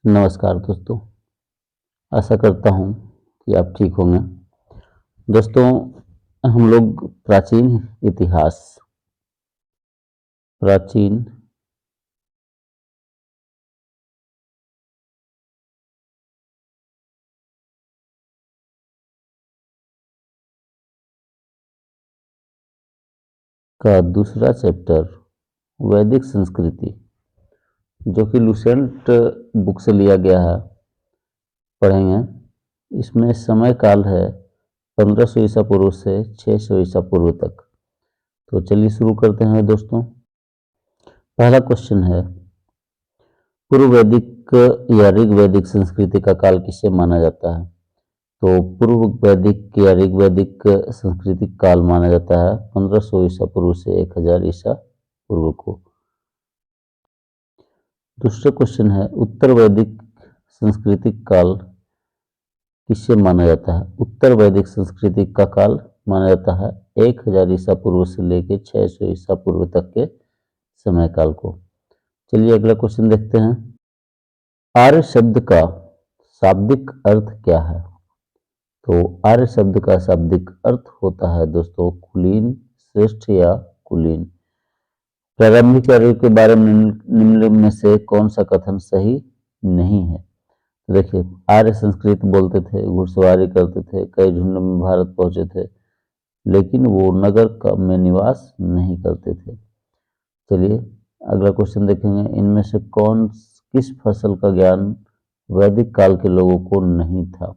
नमस्कार दोस्तों, आशा करता हूँ कि आप ठीक होंगे। दोस्तों, हम लोग प्राचीन का दूसरा चैप्टर वैदिक संस्कृति, जो कि लुसेंट बुक से लिया गया है, पढ़ेंगे। इसमें समय काल है 1500 ईसा पूर्व से 600 ईसा पूर्व तक। तो चलिए शुरू करते हैं दोस्तों। पहला क्वेश्चन है, पूर्व वैदिक या ऋग वैदिक संस्कृति का काल किसे माना जाता है? तो पूर्व वैदिक या ऋग वैदिक संस्कृति काल माना जाता है 1500 ईसा पूर्व से 1000 ईसा पूर्व को। दूसरा क्वेश्चन है, उत्तर वैदिक सांस्कृतिक काल किसे माना जाता है? उत्तर वैदिक संस्कृति का काल माना जाता है 1000 ईसा पूर्व से लेकर 600 ईसा पूर्व तक के समय काल को। चलिए अगला क्वेश्चन देखते हैं। आर्य शब्द का शाब्दिक अर्थ क्या है? तो आर्य शब्द का शाब्दिक अर्थ होता है दोस्तों कुलीन, श्रेष्ठ या कुलीन। प्रारंभिक आर्यों के बारे में निम्नलिखित में से कौन सा कथन सही नहीं है? देखिए, आर्य संस्कृत बोलते थे, घुड़सवारी करते थे, कई झुंड में भारत पहुंचे थे, लेकिन वो नगर का में निवास नहीं करते थे। चलिए अगला क्वेश्चन देखेंगे। इनमें से किस फसल का ज्ञान वैदिक काल के लोगों को नहीं था?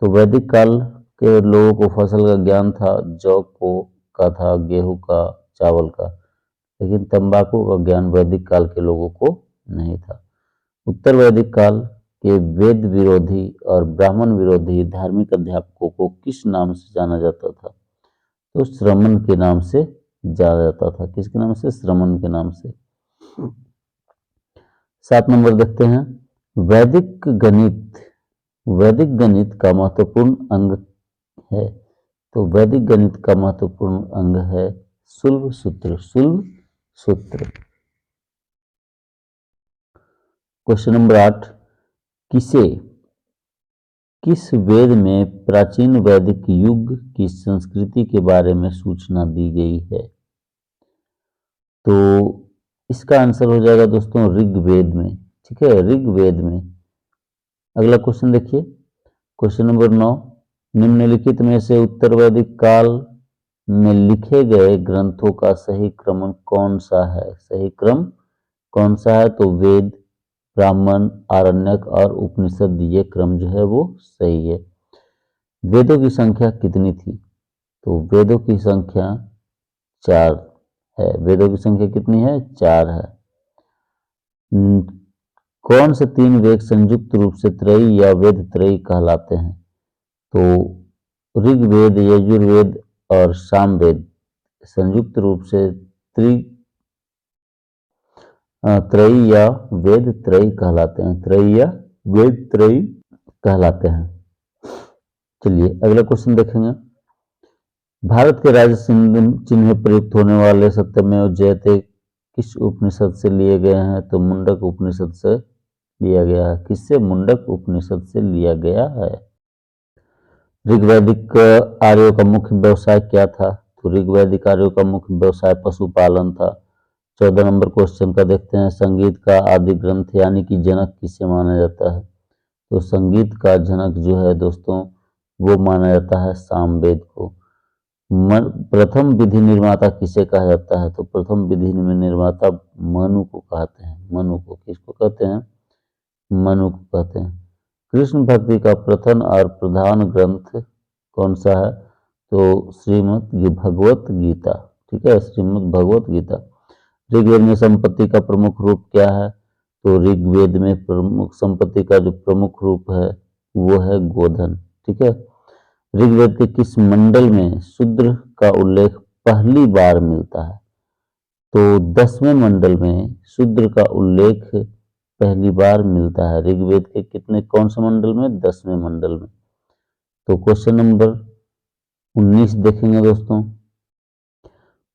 तो वैदिक काल के लोगों को फसल का ज्ञान था, जौ का था, गेहूं का, चावल का, लेकिन तंबाकू का ज्ञान वैदिक काल के लोगों को नहीं था। उत्तर वैदिक काल के वेद विरोधी और ब्राह्मण विरोधी धार्मिक अध्यापकों को किस नाम से जाना जाता था? तो श्रमण के नाम से जाना जाता था। किसके नाम से? श्रमण के नाम से। 7 नंबर देखते हैं। वैदिक गणित का महत्वपूर्ण अंग है। तो वैदिक गणित का महत्वपूर्ण अंग है शुल्ब सूत्र। क्वेश्चन नंबर 8, किस वेद में प्राचीन वैदिक युग की संस्कृति के बारे में सूचना दी गई है? तो इसका आंसर हो जाएगा दोस्तों ऋग्वेद में। ठीक है, ऋग्वेद में। अगला क्वेश्चन देखिए, क्वेश्चन नंबर 9, निम्नलिखित में से उत्तर वैदिक काल में लिखे गए ग्रंथों का सही क्रम कौन सा है? सही क्रम कौन सा है? तो वेद, ब्राह्मण, आरण्यक और उपनिषद, ये क्रम जो है वो सही है। वेदों की संख्या कितनी थी? तो वेदों की संख्या 4 है। वेदों की संख्या कितनी है? 4 है। कौन से 3 वेद संयुक्त रूप से त्रयी या वेद त्रयी कहलाते हैं? तो ऋग्वेद, यजुर्वेद और सामवेद संयुक्त रूप से त्रयी या वेद त्रयी कहलाते हैं। त्रयी या वेद त्रयी कहलाते हैं। चलिए अगला क्वेश्चन देखेंगे। भारत के राज्य चिन्ह में प्रयुक्त होने वाले सत्यमेव जयते किस उपनिषद से लिए गए हैं? तो मुंडक उपनिषद से लिया गया है। किससे? मुंडक उपनिषद से लिया गया है। ऋग्वैदिक आर्यों का मुख्य व्यवसाय क्या था? तो ऋग्वैदिक आर्यों का मुख्य व्यवसाय पशुपालन था। 14 नंबर क्वेश्चन का देखते हैं। संगीत का आदि ग्रंथ यानी कि जनक किसे माना जाता है? तो संगीत का जनक जो है दोस्तों वो माना जाता है सामवेद को। प्रथम विधि निर्माता किसे कहा जाता है? तो प्रथम विधि में निर्माता मनु को कहते हैं। मनु को किसको कहते हैं? मनु को कहते हैं। कृष्ण भक्ति का प्रथम और प्रधान ग्रंथ कौन सा है? तो श्रीमद् भगवत गीता। ठीक है, श्रीमद् भगवत गीता। ऋग्वेद में संपत्ति का प्रमुख रूप क्या है? तो ऋग्वेद में प्रमुख संपत्ति का जो प्रमुख रूप है वो है गोधन। ठीक है। ऋग्वेद के किस मंडल में शूद्र का उल्लेख पहली बार मिलता है? तो 10वें मंडल में शूद्र का उल्लेख पहली बार मिलता है। ऋग्वेद के कौन से मंडल में? 10वें मंडल में। तो क्वेश्चन नंबर 19 देखेंगे दोस्तों।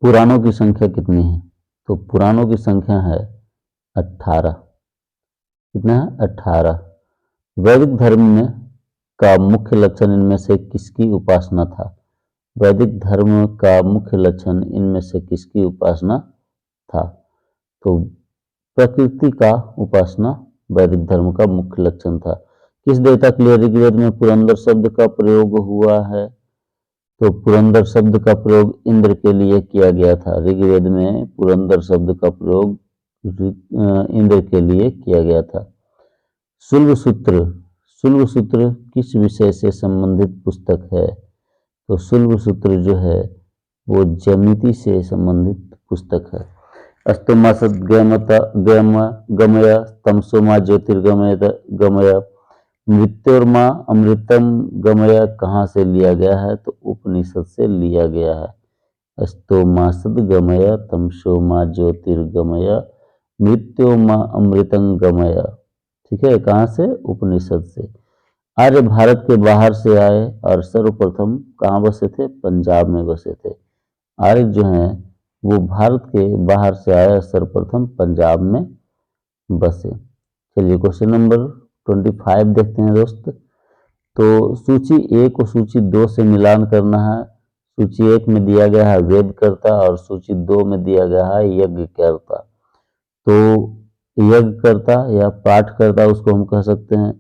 पुराणों की संख्या कितनी है? तो पुराणों की संख्या है 18। कितना है? 18। वैदिक धर्म में का मुख्य लक्षण इनमें से किसकी उपासना था? वैदिक धर्म का मुख्य लक्षण इनमें से किसकी उपासना था? तो प्रकृति का उपासना वैदिक धर्म का मुख्य लक्षण था। किस देवता के लिए ऋग्वेद में पुरंदर शब्द का प्रयोग हुआ है? तो पुरंदर शब्द का प्रयोग इंद्र के लिए किया गया था। ऋग्वेद में पुरंदर शब्द का प्रयोग इंद्र के लिए किया गया था। शुल्ब सूत्र, शुल्ब सूत्र किस विषय से संबंधित पुस्तक है? तो शुल्ब सूत्र जो है वो ज्यामिति से संबंधित पुस्तक है। अस्तोमा गमय, तमसोमा ज्योतिर्गमय गमय, मृत्योर्मा अमृतम गमय कहाँ से लिया गया है? तो उपनिषद से लिया गया है। अस्तोमासद गमय, तमसोमा ज्योतिर्गमय, मृत्योमा अमृतम गमय। ठीक है, कहाँ से? उपनिषद से। आर्य भारत के बाहर से आए और सर्वप्रथम कहाँ बसे थे? पंजाब में बसे थे। आर्य जो हैं वो भारत के बाहर से आए, सर्वप्रथम पंजाब में बसे। चलिए क्वेश्चन नंबर 25 देखते हैं दोस्त। तो सूची 1 और सूची 2 से मिलान करना है। सूची 1 में दिया गया है वेदकर्ता और सूची 2 में दिया गया है यज्ञकर्ता। तो यज्ञकर्ता या पाठकर्ता उसको हम कह सकते हैं।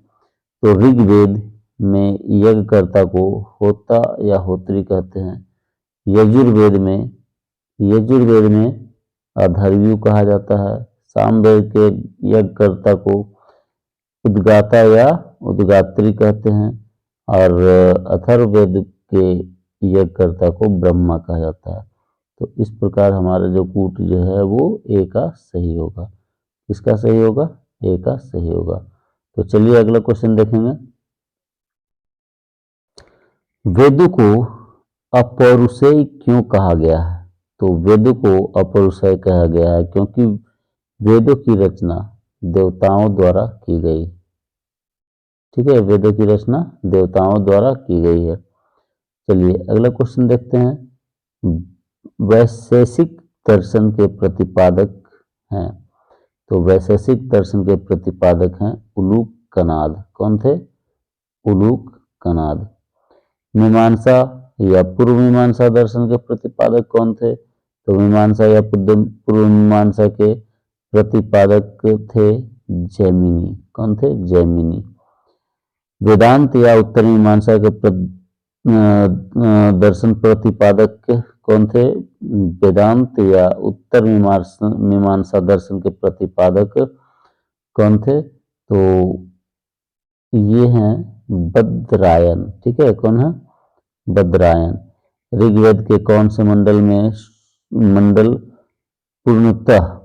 तो ऋग्वेद में यज्ञकर्ता को होता या होत्री कहते हैं। यजुर्वेद में अधर्व्यु कहा जाता है। सामवेद के यज्ञकर्ता को उद्गाता या उद्गात्री कहते हैं और अथर्ववेद के यज्ञकर्ता को ब्रह्मा कहा जाता है। तो इस प्रकार हमारा जो कूट जो है वो ए का सही होगा। किसका सही होगा? ए का सही होगा। तो चलिए अगला क्वेश्चन देखेंगे। वेदों को अपौरुषेय क्यों कहा गया है? तो वेदों को अपौरुषेय कहा गया है क्योंकि वेदों की रचना देवताओं द्वारा की गई। ठीक है, वेदों की रचना देवताओं द्वारा की गई है। चलिए अगला क्वेश्चन देखते हैं। वैशेषिक दर्शन के प्रतिपादक हैं। तो वैशेषिक दर्शन के प्रतिपादक हैं उलूक कनाद। कौन थे? उलूक कनाद। मीमांसा या पूर्व मीमांसा दर्शन के प्रतिपादक कौन थे? तो मीमांसा या पूर्व मीमांसा के प्रतिपादक थे जैमिनी। कौन थे? जैमिनी। वेदांत या उत्तर मीमांसा के दर्शन प्रतिपादक कौन थे? वेदांत या उत्तर मीमांसा दर्शन के प्रतिपादक कौन थे? तो ये हैं बद्रायन। ठीक है, कौन है? बद्रायन। ऋग्वेद के कौन से मंडल पूर्णतः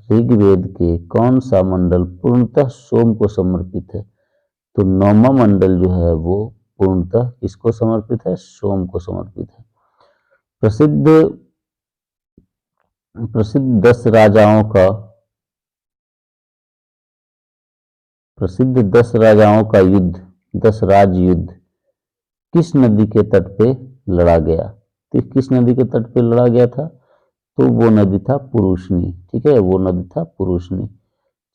ऋग्वेद के कौन सा मंडल पूर्णतः सोम को समर्पित है? तो 9वां मंडल जो है वो पूर्णतः किसको समर्पित है? सोम को समर्पित है। प्रसिद्ध 10 राजाओं का युद्ध, 10 राज युद्ध किस नदी के तट पे लड़ा गया? तो किस नदी के तट पे लड़ा गया था? तो वो नदी था पुरुषनी। ठीक है, वो नदी था पुरुषनी।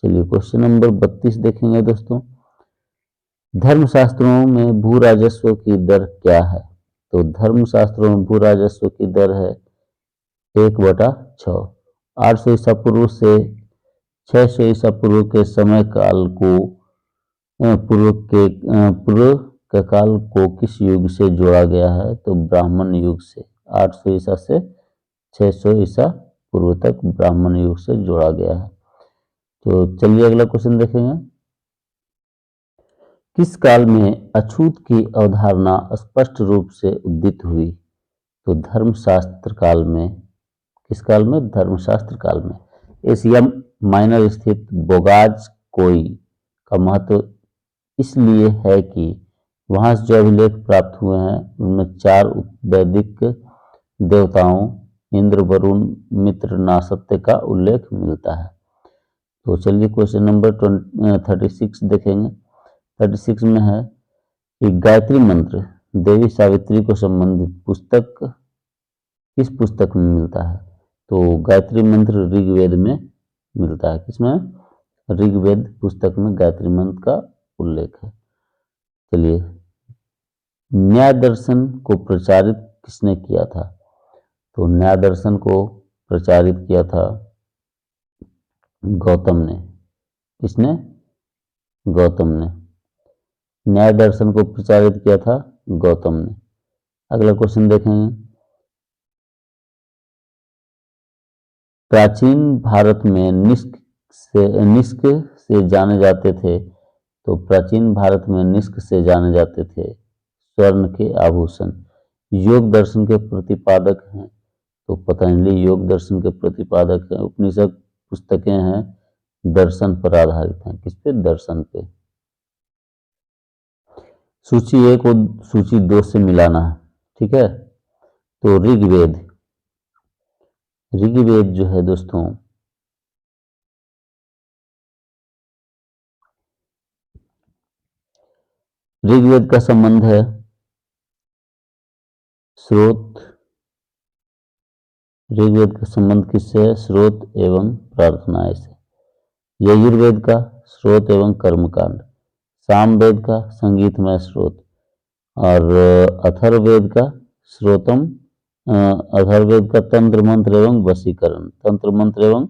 चलिए क्वेश्चन नंबर 32 देखेंगे दोस्तों। धर्मशास्त्रों में भू राजस्व की दर क्या है? तो धर्मशास्त्रों में भू राजस्व की दर है 1/6। 800 ईसा पूर्व से 600 ईसा पूर्व के समय काल को पूर्व के काल को किस युग से जोड़ा गया है? तो ब्राह्मण युग से। 800 ईसा से 600 ईसा पूर्व तक ब्राह्मण युग से जोड़ा गया है। तो चलिए अगला क्वेश्चन देखेंगे। किस काल में अछूत की अवधारणा स्पष्ट रूप से उदित हुई? तो धर्मशास्त्र काल में। किस काल में? धर्मशास्त्र काल में। एशिया माइनर स्थित बोगाज कोई का महत्व इसलिए है कि वहां से जो अभिलेख प्राप्त हुए हैं उनमें 4 वैदिक देवताओं इंद्र, वरुण, मित्र, नासत्य का उल्लेख मिलता है। तो चलिए क्वेश्चन नंबर 36 देखेंगे। 36 में है कि गायत्री मंत्र देवी सावित्री को संबंधित पुस्तक किस पुस्तक में मिलता है? तो गायत्री मंत्र ऋग्वेद में मिलता है। किसमें? ऋग्वेद पुस्तक में गायत्री मंत्र का उल्लेख है। चलिए, न्याय दर्शन को प्रचारित किसने किया था? तो न्याय दर्शन को प्रचारित किया था गौतम ने। किसने? गौतम ने। न्याय दर्शन को प्रचारित किया था गौतम ने। अगला क्वेश्चन देखेंगे, प्राचीन भारत में निष्क से जाने जाते थे। तो प्राचीन भारत में निष्क से जाने जाते थे स्वर्ण के आभूषण। योग दर्शन के प्रतिपादक हैं। तो पतंजलि योग दर्शन के प्रतिपादक हैं। उपनिषद पुस्तकें हैं दर्शन पर आधारित हैं। किस पे? दर्शन पे। सूची 1 और सूची 2 से मिलाना है, ठीक है। तो ऋग्वेद जो है दोस्तों, ऋग्वेद का संबंध है स्रोत। ऋग्वेद का संबंध किससे है? स्रोत एवं प्रार्थनाएं से। यजुर्वेद का स्रोत एवं कर्मकांड। सामवेद का संगीतमय स्रोत। और अथर्ववेद का स्रोतम अथर्ववेद का तंत्र मंत्र एवं वशीकरण। तंत्र मंत्र एवं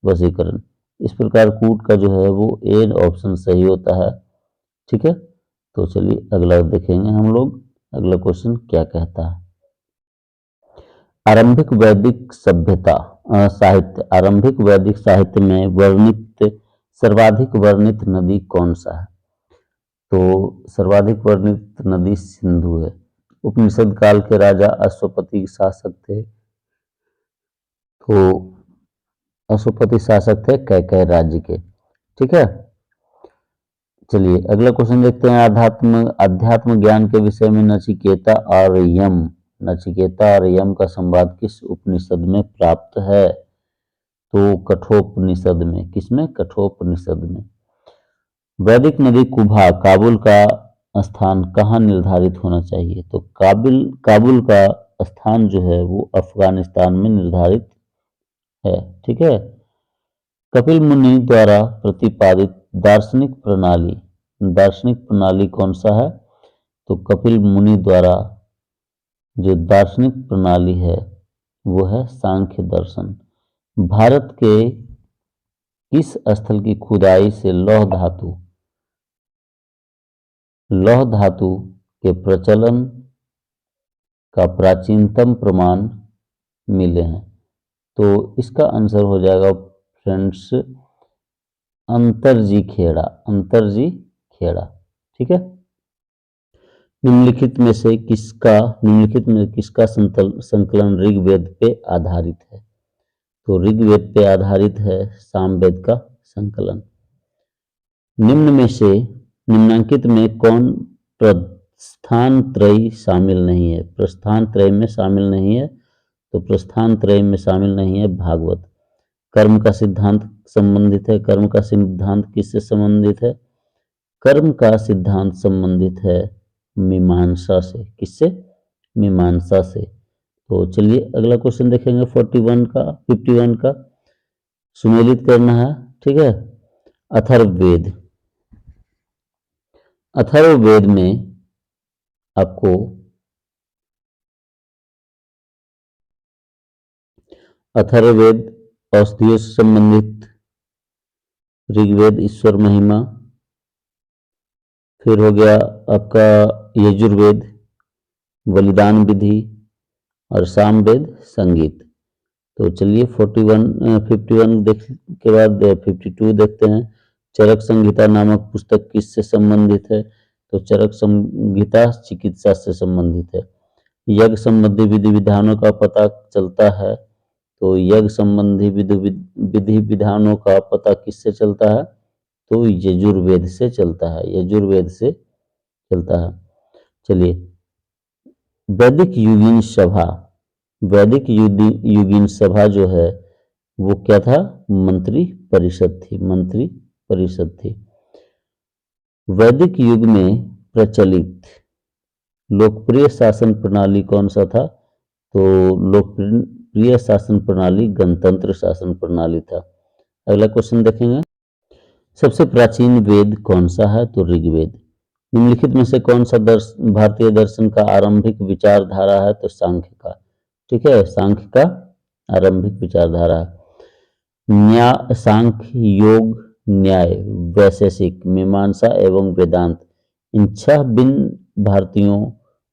वशीकरण। इस प्रकार कूट का जो है वो ए ऑप्शन सही होता है, ठीक है। तो चलिए अगला देखेंगे हम लोग। अगला क्वेश्चन क्या कहता है? आरंभिक वैदिक सभ्यता साहित्य। आरंभिक वैदिक साहित्य में वर्णित सर्वाधिक वर्णित नदी कौन सा है? तो सर्वाधिक वर्णित नदी सिंधु है। उपनिषद काल के राजा अश्वपति शासक थे। तो अश्वपति शासक थे कैकेय राज्य के, ठीक है। चलिए अगला क्वेश्चन देखते हैं। अध्यात्म ज्ञान के विषय में नचिकेता और यम का संवाद किस उपनिषद में प्राप्त है? तो कठोपनिषद में। किसमें? कठोपनिषद में। वैदिक नदी कुभा काबुल का स्थान कहाँ निर्धारित होना चाहिए? तो काबुल का स्थान जो है वो अफगानिस्तान में निर्धारित है, ठीक है। कपिल मुनि द्वारा प्रतिपादित दार्शनिक प्रणाली कौन सा है? तो कपिल मुनि द्वारा जो दार्शनिक प्रणाली है वो है सांख्य दर्शन। भारत के किस स्थल की खुदाई से लौह धातु के प्रचलन का प्राचीनतम प्रमाण मिले हैं? तो इसका आंसर हो जाएगा फ्रेंड्स अंतरजी खेड़ा, ठीक है। निम्नलिखित में किसका संकलन ऋग्वेद पे आधारित है? तो ऋग्वेद पे आधारित है सामवेद का संकलन। निम्नांकित में कौन प्रस्थान त्रयी शामिल नहीं है? प्रस्थान त्रय में शामिल नहीं है। तो प्रस्थान त्रय में शामिल नहीं है भागवत। कर्म का सिद्धांत संबंधित है। कर्म का सिद्धांत किससे संबंधित है? कर्म का सिद्धांत संबंधित है मीमांसा से। किससे? मीमांसा से। तो चलिए अगला क्वेश्चन देखेंगे 51 का सुमेलित करना है, ठीक है। अथर्ववेद में आपको अथर्ववेद औषधियों से संबंधित, ऋग्वेद ईश्वर महिमा, फिर हो गया आपका यजुर्वेद बलिदान विधि और सामवेद संगीत। तो चलिए 51 के बाद 52 देखते हैं। चरक संहिता नामक पुस्तक किससे संबंधित है? तो चरक संहिता चिकित्सा से संबंधित है। यज्ञ संबंधी विधि विधानों का पता चलता है। तो यज्ञ संबंधी विधि विधानों का पता किससे चलता है? तो यजुर्वेद से चलता है। चलिए वैदिक युगीन सभा जो है वो क्या था? मंत्री परिषद थी। वैदिक युग में प्रचलित लोकप्रिय शासन प्रणाली कौन सा था? तो लोकप्रिय शासन प्रणाली गणतंत्र शासन प्रणाली था। अगला क्वेश्चन देखेंगे। सबसे प्राचीन वेद कौन सा है? तो ऋग्वेद। निम्नलिखित में से कौन सा भारतीय दर्शन का आरंभिक विचारधारा है? तो सांख्य का। ठीक है, सांख्य का आरंभिक विचारधारा है। न्याय, सांख्य, योग, न्याय, वैशेषिक, मीमांसा एवं वेदांत, इन 6 भिन्न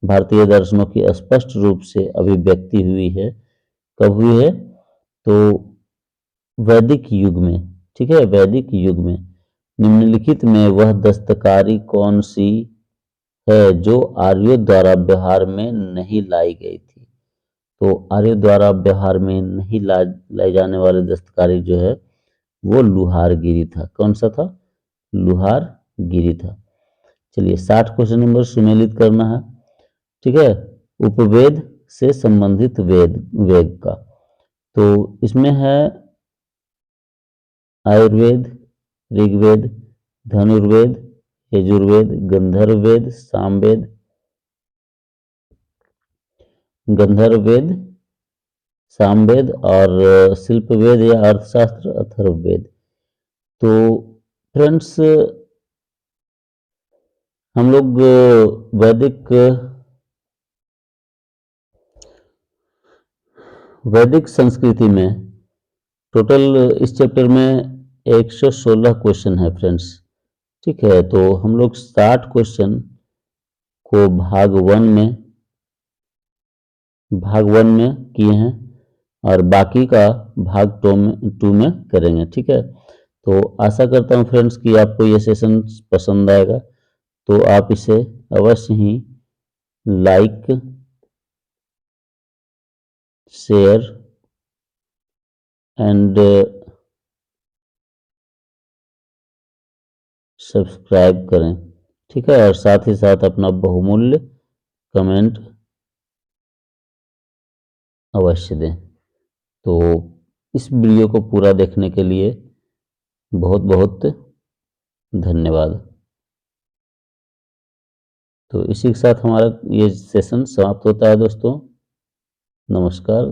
भारतीय दर्शनों की स्पष्ट रूप से अभिव्यक्ति हुई है। कब हुई है? तो वैदिक युग में। ठीक है, वैदिक युग में। निम्नलिखित में वह दस्तकारी कौन सी है जो आर्यों द्वारा व्यवहार में नहीं लाई गई थी? तो आर्यों द्वारा व्यवहार में नहीं लाई जाने वाली दस्तकारी जो है वो लुहारगिरी था। कौन सा था? लुहारगिरी था। चलिए 60 क्वेश्चन नंबर सुमेलित करना है। ठीक है, उपवेद से संबंधित वेद का। तो इसमें है आयुर्वेद, ऋग्वेद, धनुर्वेद, यजुर्वेद, गंधर्ववेद, सामवेद और शिल्पवेद या अर्थशास्त्र अथर्ववेद। तो फ्रेंड्स, हम लोग वैदिक संस्कृति में टोटल इस चैप्टर में 116 क्वेश्चन है फ्रेंड्स। ठीक है, तो हम लोग 60 क्वेश्चन को भाग वन में किए हैं और बाकी का भाग 2 में करेंगे। ठीक है, तो आशा करता हूँ फ्रेंड्स कि आपको ये सेशन पसंद आएगा। तो आप इसे अवश्य ही लाइक, शेयर एंड सब्सक्राइब करें। ठीक है, और साथ ही साथ अपना बहुमूल्य कमेंट अवश्य दें। तो इस वीडियो को पूरा देखने के लिए बहुत बहुत धन्यवाद। तो इसी के साथ हमारा ये सेशन समाप्त होता है दोस्तों। नमस्कार।